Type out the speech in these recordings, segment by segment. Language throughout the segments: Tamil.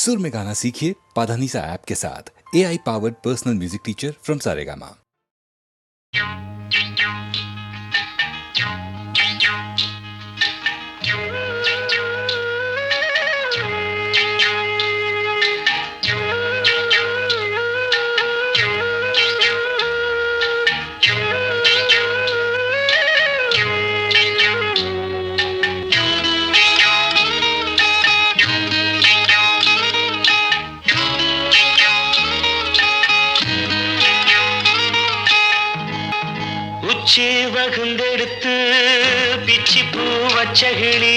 सुर में गाना सीखिए पाधानीसा ऐप के साथ। AI powered personal music teacher from Saregama. உச்சி வகுந்தெடுத்து பிச்சி பூ வச்ச கிளி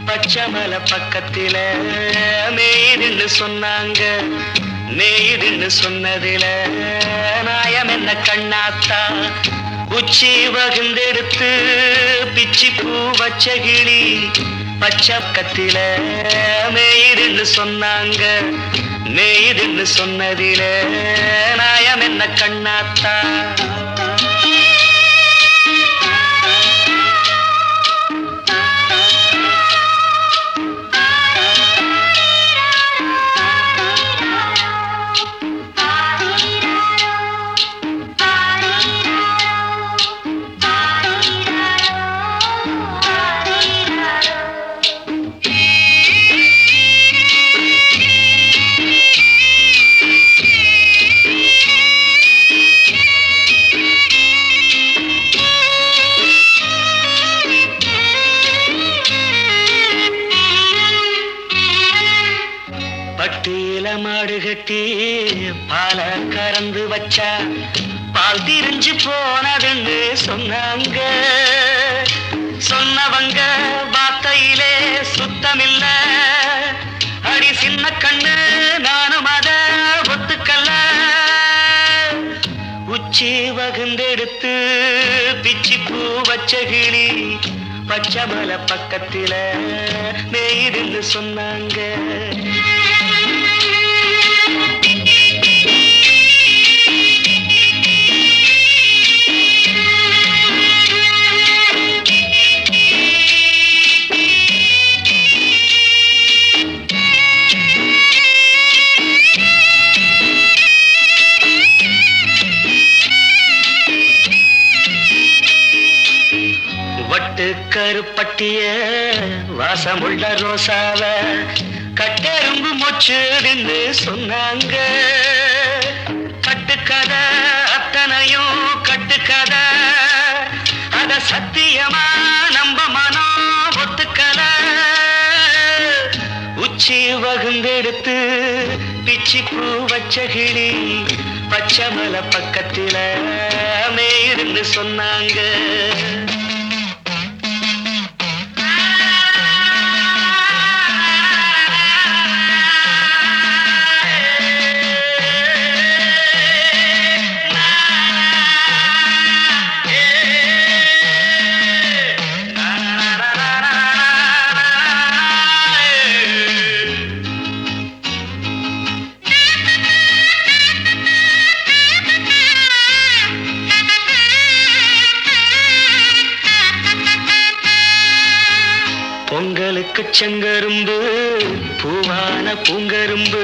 பச்சைமலை பக்கத்தில மேய்துன்னு சொன்னாங்க. மேய்துன்னு சொன்னதில நாயம் என்ன கண்ணாத்தா. உச்சி வகுந்தெடுத்து பிச்சி பூ வச்ச கிளி பச்சை பக்கத்தில மேய்துன்னு சொன்னாங்க. மேய்துன்னு சொன்னதில நாயம் என்ன கண்ணாத்தா. பட்டியில மாடு கட்டி பால கறந்து வச்சா பால் திரிஞ்சு போனதுன்னு சொன்னாங்க. சொன்னவங்க வார்த்தையிலே சுத்தமில்ல. அடி சின்ன கண்ணு நானும் அத ஒத்துக்கல்ல. உச்சி வகுந்தெடுத்து பிச்சி பூ வச்ச கிளி பச்சைமலை பக்கத்தில மேய்துன்னு சொன்னாங்க. வட்டு கருப்பட்டிய வாசமுள்ள ரோசாவ கட்டெரும்பு மொச்சுதுன்னு சொன்னாங்க. கட்டுக்கதை அத்தனையும் கட்டுக்கதை. அத சத்தியமா நம்ப மனம் ஒத்துக்கல. உச்சி வகுந்தெடுத்து பிச்சி பூ வச்ச கிளி பச்சைமலை பக்கத்தில மேய்துன்னு சொன்னாங்க. பொங்கலுக்கு செங்கரும்பு பூவான பூங்கரும்பு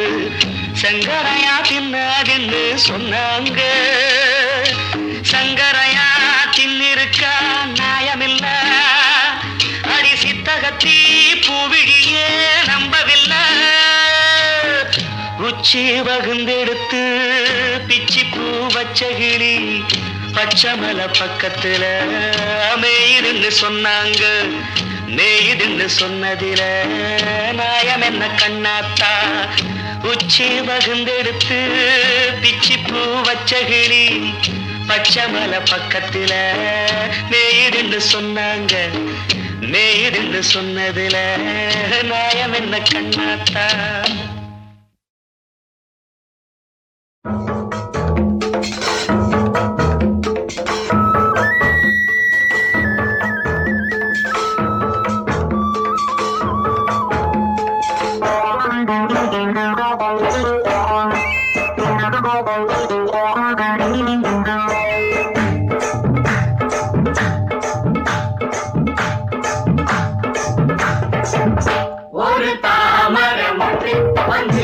சங்கரையா தின்னாதுன்னு சொன்னாங்க. சங்கரையா தின்னிருக்கா நியாயமில்ல. அடி சித்தகத்தி பூவிழியே நம்பவில்லை. உச்சி வகுந்தெடுத்து பிச்சி பூ வச்ச கிளி பச்சைமலை பக்கத்தில மேய்துன்னு சொன்னாங்க. மேய்துன்னு சொன்னதில நாயம் என்ன கண்ணாத்தா. உச்சி வகுந்தெடுத்து பிச்சி பூ வச்ச கிளி பச்சைமலை பக்கத்தில மேய்துன்னு சொன்னாங்க. மேய்துன்னு சொன்னதில நாயம் என்ன கண்ணாத்தா. ஒரு தாமரை முட்டு வந்து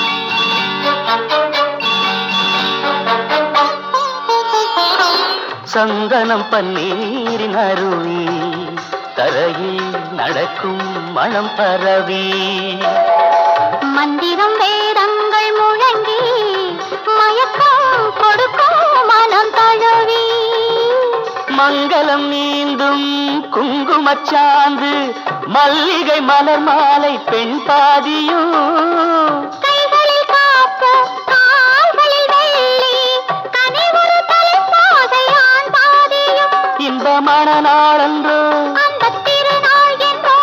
சந்தனம் பன்னீரின் அருவி தரையில் நடக்கும் மனம் பரவி மந்திரம் வேதங்கள் முழங்கி மயக்கம் கொடுக்கும் மனம் தழுவி மங்களம் நீந்தும் குங்குமச்சாந்து மல்லிகை மலர் மாலை பெண் பாதியும் கைகளில் காப்பு கால்களில் வெள்ளி கனிவுறு தலைப்பாகை ஆண் பாதியும் இன்பமான நாளன்றோ அந்த திருநாள் என்றோ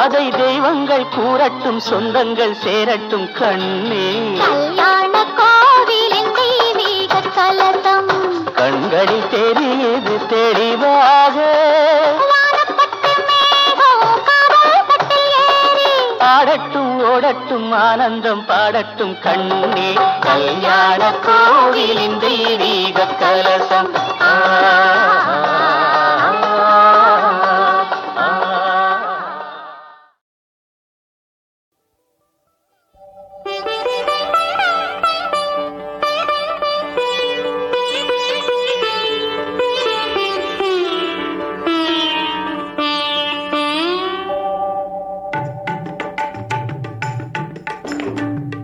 அதை தெய்வங்கள் கூறட்டும் சொந்தங்கள் சேரட்டும் கண்ணே கல்யாண கோவிலின் தெய்வீக கலசம் கண்களில் தெரியுது தெளிவாக வானப்பட்டு மேகம் காதல் கட்டில் ஏறி ஆடட்டும் ஓடட்டும் ஆனந்தம் பாடட்டும் கண்ணே கல்யாண கோவிலின் தெய்வீக கலசம்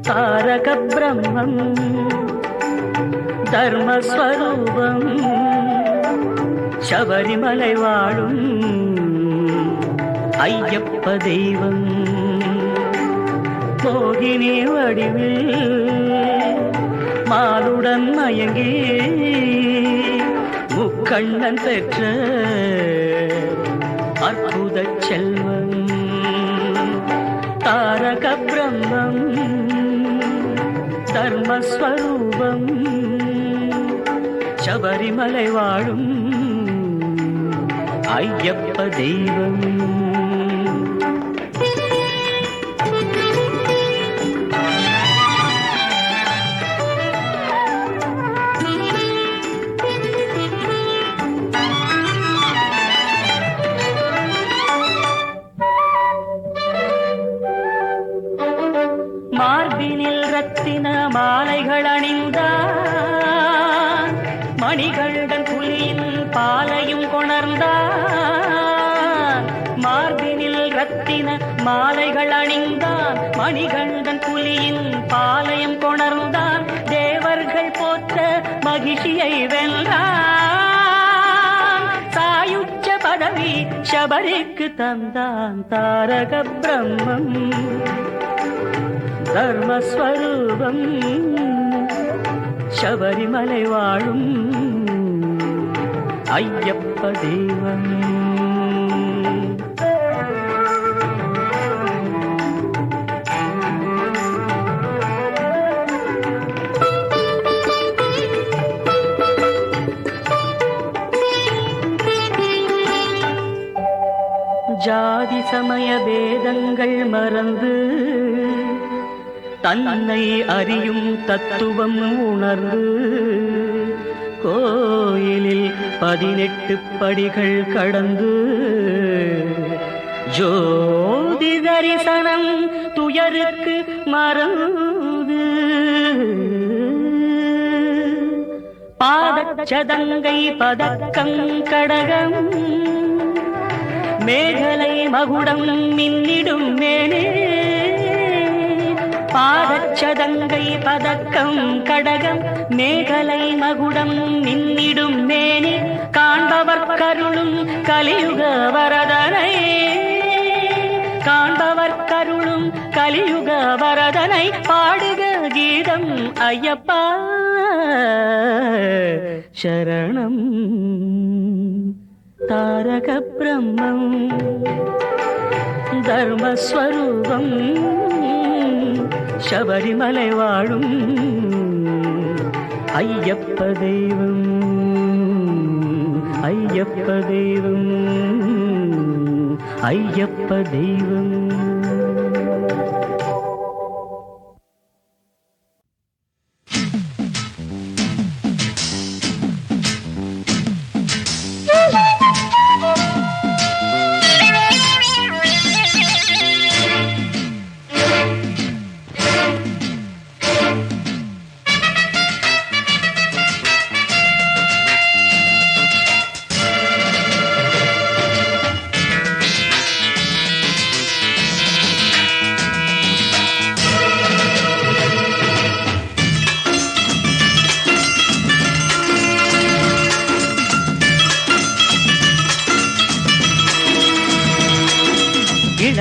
தாரக பிரம்மம் தர்மஸ்வரூபம் சபரிமலை வாழும் ஐயப்ப தெய்வம் மோகினி வடிவில் மாலுடன் மயங்கி முக்கண்ணன் பெற்ற அற்புத செல்வம் தாரக பிரம்மம் தர்மஸ்வரூபம் சபரிமலை வாழும் ஐயப்ப தெய்வம் மார்பினில் ரத்தின மாலைகள் அணிந்தான் மணிகண்டன் புலியின் பாலையும் கொணர்ந்தான் மார்பினில் ரத்தின மாலைகள் அணிந்தான் மணிகண்டன் புலியின் பாலையும் கொணர்ந்தான் தேவர்கள் போற்ற மகிழ்ச்சியை வென்றான் சாயுச்ச பதவி சபரிக்கு தந்தான் தாரக பிரம்மம் தர்மஸ்வரூபம் சபரிமலை வாழும் ஐயப்ப தெய்வம் ஜாதி சமய பேதங்கள் மறந்து தன்னை அறியும் தத்துவம் உணர்ந்து கோயிலில் 18 படிகள் கடந்து ஜோதி தரிசனம் துயருக்கு மறந்து பாதச்சதங்கை பதக்கம் கடகம் மேகலை மகுடம் மின்னிடும் மேனே பாதச்சதங்கை பதக்கம் கடகம் மேகலை மகுடம் மின்னிடும் மேனே காண்பவர் கருளும் கலியுக வரதனை காண்பவர் கருளும் கலியுக வரதனை பாடுக கீதம் ஐயப்பா சரணம் தாரக பிரம்மம் தர்மஸ்வரூபம் சபரிமலை வாழும் ஐயப்ப தெய்வம் ஐயப்ப தெய்வம் ஐயப்ப தெய்வம்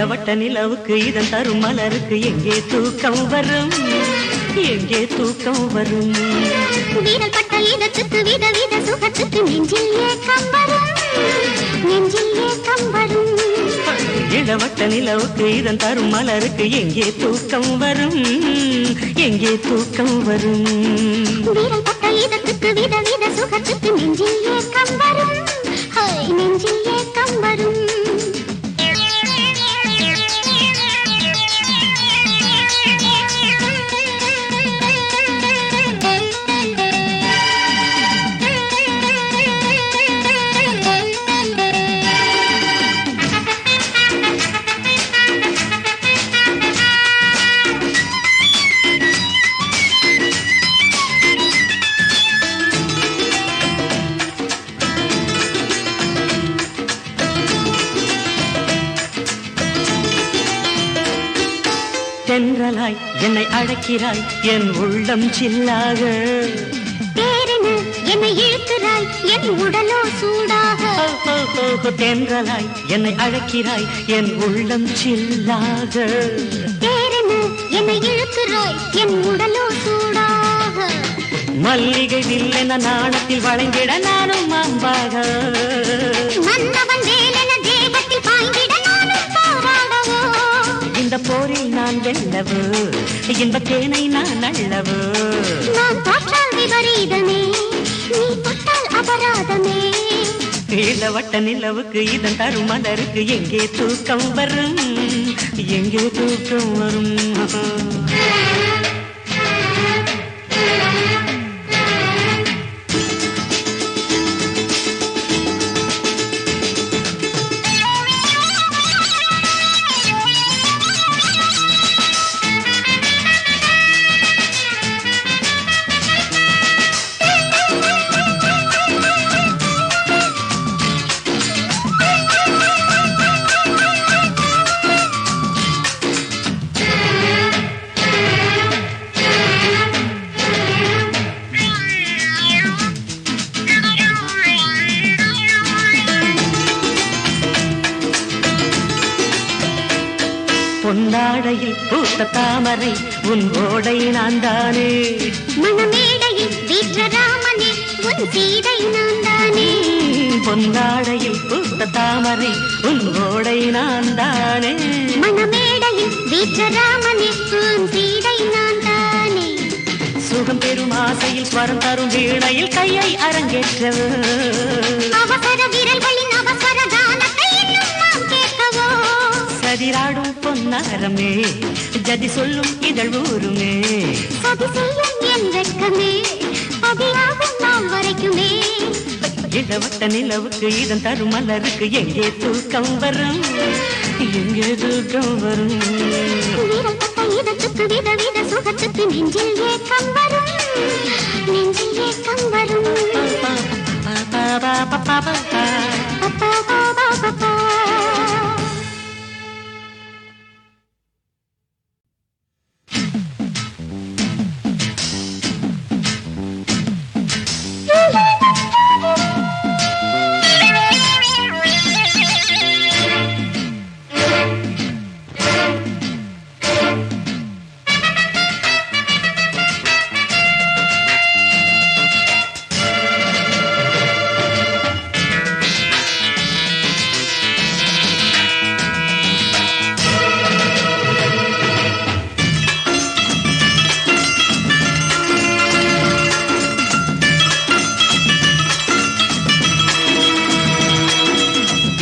இளவட்ட நிலவுக்கு இதன் தரும் மலருக்கு எங்கே தூக்கம் வரும், எங்கே தூக்கம் வரும். வீரல் பட்ட இதத்துக்கு வித வித சுகத்துக்கு நெஞ்சில் ஏக்கம் வரும், நெஞ்சில் ஏக்கம் வரும். இளவட்ட நிலவுக்கு இதன் தரும் மலருக்கு எங்கே தூக்கம் வரும், எங்கே தூக்கம் வரும். வீரல் பட்ட இதத்துக்கு வித வித சுகத்துக்கு நெஞ்சில் ஏக்கம் வரும், நெஞ்சில் ஏக்கம் வரும். தென்றலாய் என்னை அழைக்கிறாய் என் உள்ளம் சில்லாக, தேரென என்னை இழுக்கிறாய் என் உடலோ சூடாக. தென்றலாய் என்னை அழைக்கிறாய் என் உள்ளம் சில்லாக, தேரென என்னை இழுக்கிறாய் என் உடலோ சூடாக. மல்லிகை வில்லென நாணத்தில் வளைந்திட நானும் மாம்பாக, மன்னவன் வேலென தேகத்தில் பாய்ந்திட நானும் போராடவோ. இந்த போரில் நான் வெல்லவோ, இன்பத் தேனை நான் அள்ளவோ. நான் தோற்றால் விபரீதமே, நீ தொட்டால் அபராதமே. இளவட்ட நிலவுக்கு இதன் தரும் மலருக்கு எங்கே தூக்கம் வரும், எங்கே தூக்கம் வரும். பொன்னாடையில் பூத்த தாமரை உன் ஓடை நான் தானே, மணமேடையில் வீற்ற ராமனே உன் சீதை நான் தானே. பொன்னாடையில் பூத்த தாமரை உன் ஓடை நான் தானே. மணமேடையில் வீற்ற ராமனே உன் சீதை நான் தானே. சுகம் பெறும் ஆசையில் ஸ்வரம் தரும் வீணையில் கையை அரங்கேற்றவோ, அவசர விரல்களின் அவசர கானத்தை இன்னும் நாம் கேட்கவோ. சதிராடும் பொன்னாரமே ஜதி சொல்லும் இதழ் ஊருமே. சதி செய்யும் என் வெட்கமே பதியாகும் நாம் வரைக்குமே. இளவட்ட நிலவுக்கு இதன் தரும் மலருக்கு எங்கே தூக்கம் வரும், எங்கே தூக்கம் வரும். வீரல் பட்ட இதத்துக்கு வித வித சுகத்துக்கு நெஞ்சில் ஏக்கம் வரும், நெஞ்சில் ஏக்கம் வரும். அப்பா, பா, பா, பா.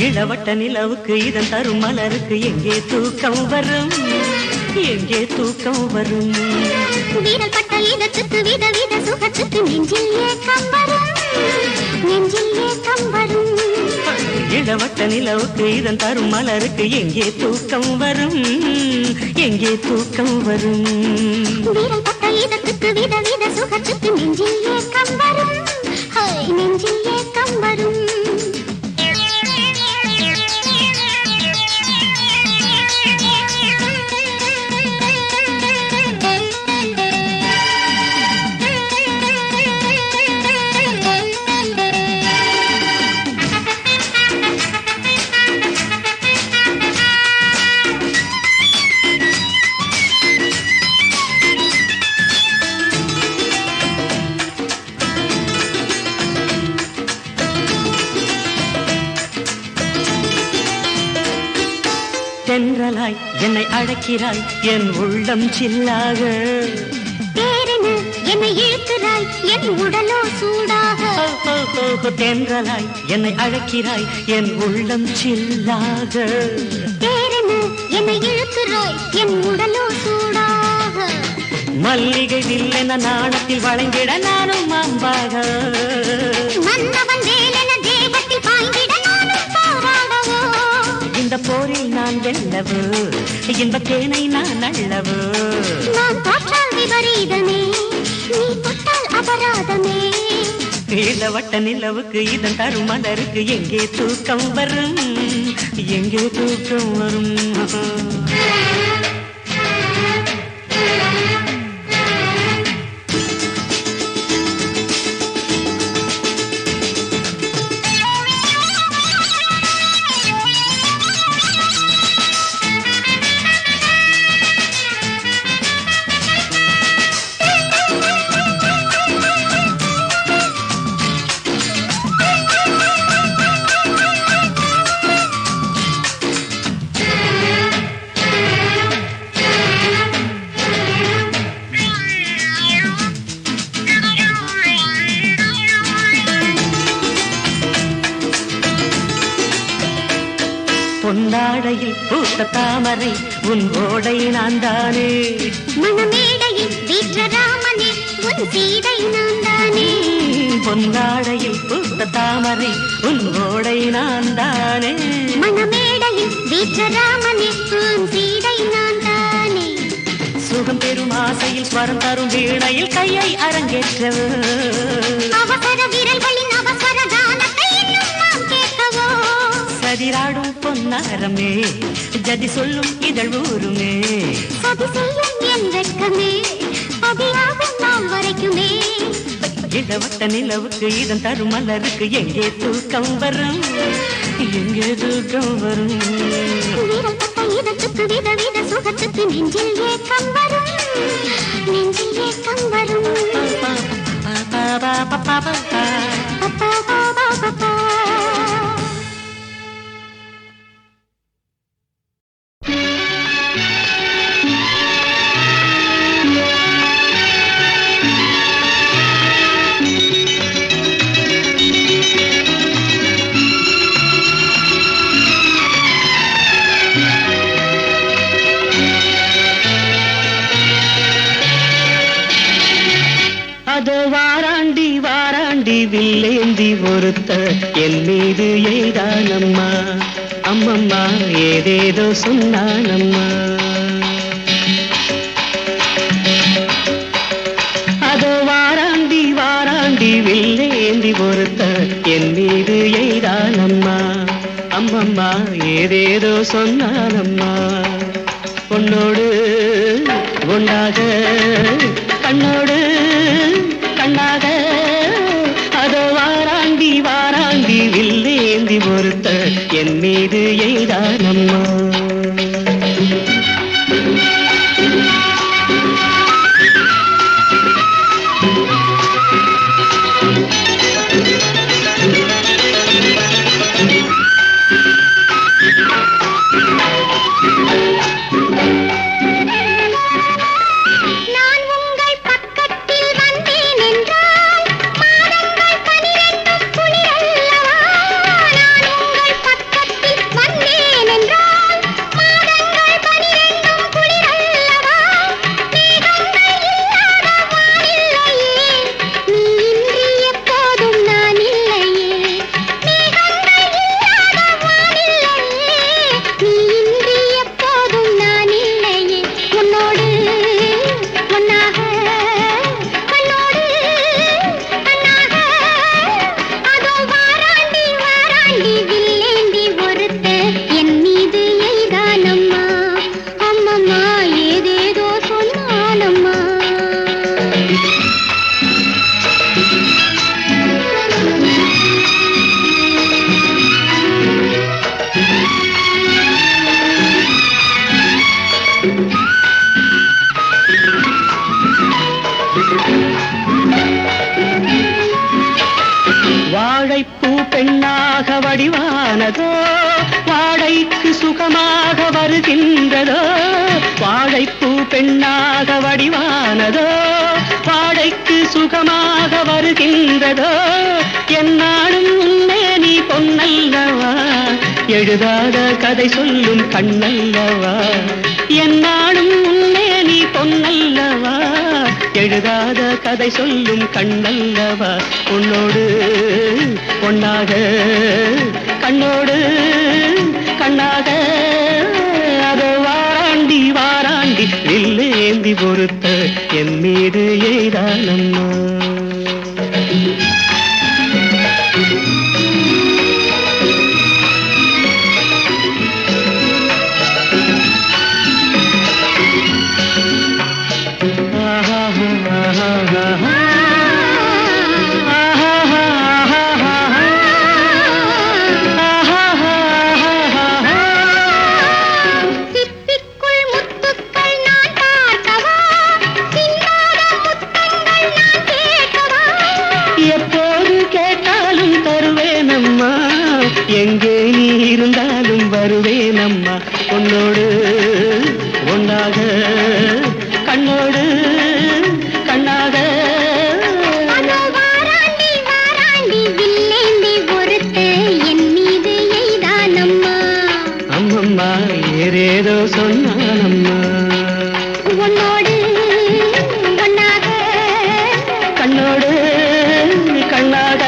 இளவட்ட நிலவுக்கு இதன் தரும் மலருக்கு எங்கே தூக்கம் வரும், எங்கே தூக்கம் வரும். வீரல் பட்ட இதத்துக்கு வித வித சுகத்துக்கு நெஞ்சில் ஏக்கம் வரும், நெஞ்சில் ஏக்கம் வரும். இளவட்ட நிலவுக்கு இதன் தரும் மலருக்கு எங்கே தூக்கம் வரும், எங்கே தூக்கம் வரும். வீரல் பட்ட இதத்துக்கு வித வித சுகத்துக்கு நெஞ்சில் ஏக்கம் வரும், நெஞ்சில் ஏக்கம் வரும். தென்றலாய் என்னை அழைக்கிறாய் என் உள்ளம் சில்லாக தேரென என்னை இழுக்கிறாய் என் உடலோ சூடாக தென்றலாய் என்னை அழைக்கிறாய் என் உள்ளம் சில்லாக தேரென என்னை இழுக்கிறாய் என் உடலோ சூடாக மல்லிகை வில்லென நாணத்தில் வளைந்திட நானும் மாம்பாக மன்னவன் வேலென தேவத்தில் பாய்ந்திட நானும் போராடவோ இந்த போரில் நான் வெல்லவோ இன்பத் தேனை நான் அள்ளவோ நான் தோற்றால் விபரீதமே நீ தொட்டால் அபராதமே இளவட்ட நிலவுக்கு இதன் தரும் மலருக்கு எங்கே தூக்கம் வரும் எங்கே தூக்கம் வரும் பொன்னாடையில் பூத்த தாமரை உன் ஓடை நான் தானே மணமேடையில் வீற்ற ராமனே உன் சீதை நான் தானே பொன்னாடையில் பூத்த தாமரை உன் ஓடை நான் தானே மணமேடையில் வீற்ற ராமனே உன் சீதை நான் தானே சுகம் பெறும் ஆசையில் ஸ்வரம் தரும் வீணையில் கையை அரங்கேற்றவோ அவசர விரல்களின் அவசர கானத்தை இன்னும் நாம் கேட்கவோ சதிராடும் பொன்னாரமே ஜதி சொல்லும் இதழ் ஊருமே சதி செய்யும் என் வெட்கமே பதியாகும் நாம் வரைக்குமே இளவட்ட நிலவுக்கு இதன் தரும் மலருக்கு எங்கே தூக்கம் வரும் எங்கே தூக்கம் வரும் வீரல் பட்ட இதத்துக்கு விதவித சுகத்துக்கு நெஞ்சில் ஏக்கம் வரும் நெஞ்சில் ஏக்கம் வரும் அப்பா, அப்பா, அப்பா. அதோ வாராண்டி வாராண்டி வில்லேந்தி ஒருத்த என் மீது எய்தானம்மா அம்மம்மா ஏதேதோ சொன்னானம்மா அதோ வாராண்டி வாராண்டி வில்லேந்தி ஒருத்த என் மீது எய்தானம்மா அம்மம்மா ஏதேதோ சொன்னானம்மா பொன்னோடு ஒன்றாக கண்ணோடு கண்ணாக அதோ வாராண்டி வாராண்டி வில்லேந்தி ஒருத்த என் மீது எய்தானம்மா வாழைப்பூ பெண்ணாக வடிவானதோ வாடை வாழைக்கு சுகமாக வருகின்றதோ வாழைப்பூ பெண்ணாக வடிவானதோ வாழைக்கு சுகமாக வருகின்றதோ என்னாலும் உன்னே நீ பொன்னல்லவா எழுதாத கதை சொல்லும் கண்ணல்லவா என்னாலும் உன்னே நீ பொன்னல்லவா எழுதாத கதை சொல்லும் கண்ணல்லவா உன்னோடு பொன்னாக கண்ணோடு கண்ணாக அதோ வாராண்டி வாராண்டி இல்லேந்தி பொறுத்த என் மீது ஏதானம்மா எங்கே நீ இருந்தாலும் வருவேனம்மா உன்னோடு ஒன்னாக கண்ணோடு கண்ணாக வாராண்டி வாராண்டி வில்லேந்தி பொறுத்து என் மீது எய்தானம்மா அம்மம்மா ஏதேதோ சொன்னானம்மா உன்னோடு ஒன்னாக கண்ணோடு கண்ணாக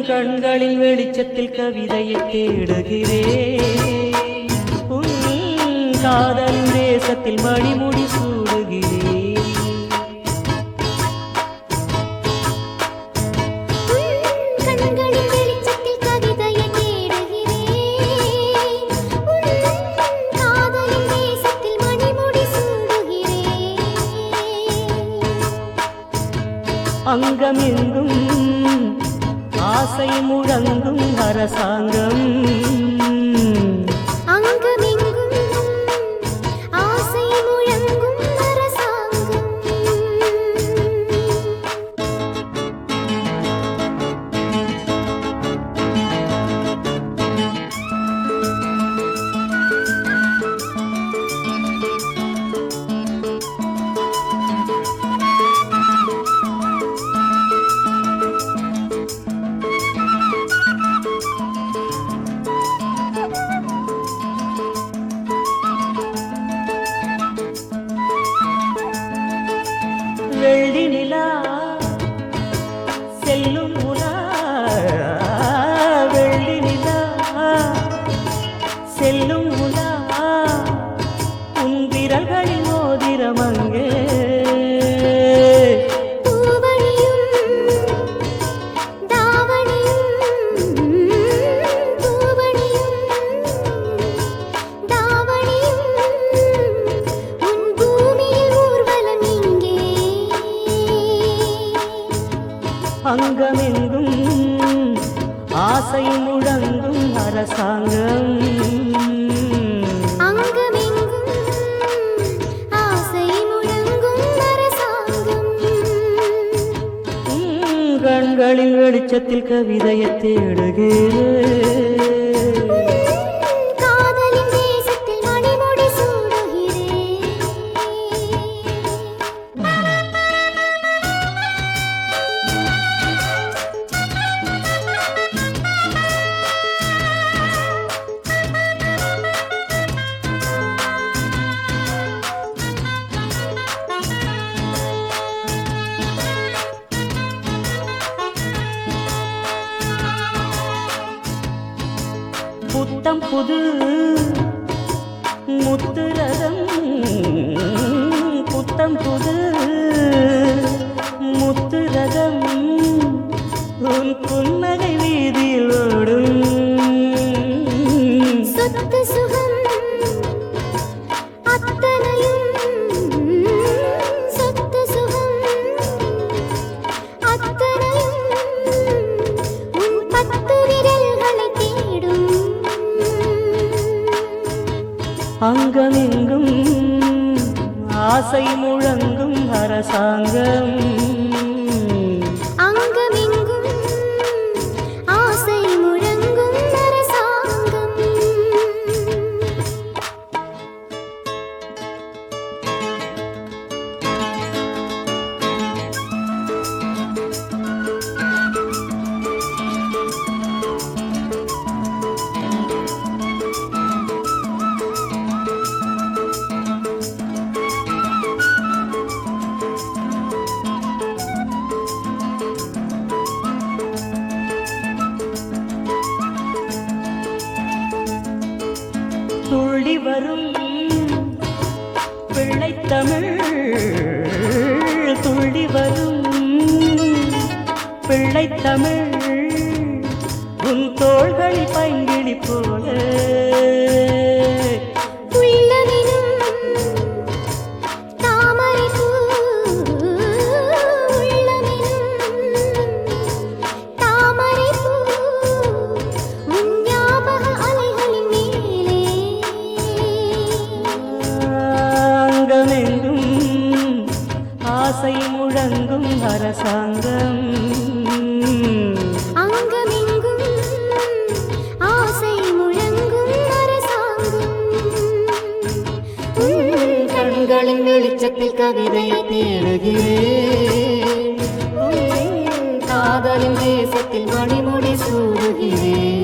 கண்களின் வெளிச்சத்தில் கவிதையை தேடுகிறேன் உன் காதல் தேசத்தில் மணிமுடி சூடுகிறேன் கண்களின் வெளிச்சத்தில் கவிதையை தேடுகிறேன் உன் காதலின் தேசத்தில் மணிமுடி சூடுகிறேன் அங்கமெங்கும் ஆசை முழங்கும் அரசாங்கம் அங்குமிங்கும் ஆசை முழங்கும் அரசாங்கம் வெள்ளி நிலா செல்லும் உலா வெள்ளி நிலா செல்லும் உலா உன் விரல்களின் மோதிரம் அங்கே பூவணியும் தாவணியும் பூவணியும் தாவணியும் உன் பூமியில் ஊர்வலம் இங்கே அங்கமெங்கும் ஆசை முழங்கும் அரசாங்கம் அங்குமிங்கும் ஆசை முழங்கும் அரசாங்கம் கண்களின் வெளிச்சத்தில் கவிதையை தேடுகிறேன் காதலின் தேசத்தில் மணிமுடி சூடுகிறேன் புத்தம் புது முத்துரதம் புத்தம் புது முத்துரதம் உன் புன்னகை ஆசை முழங்கும் அரசாங்கம் அங்கமெங்கும் ஆசை முழங்கும் அரசாங்கம் துள்ளி வரும் பிள்ளைத்தமிழ் துள்ளி வரும் பிள்ளைத்தமிழ் உன் தோள்களில் பைங்கிழி போல உள்ளமெனும் தாமரைப்பூ உள்ளமெனும் தாமரைப்பூ உன் ஞாபக அலைகளின் மேலே அங்கமெங்கும் ஆசை முழங்கும் அரசாங்கம் அங்கமெங்கும் ஆசை முழங்கும் அரசாங்கம் உன் கண்களின் வெளிச்சத்தில் கவிதையை தேடுகிறேன் உன் காதலின் தேசத்தில் மணிமுடி சூடுகிறேன்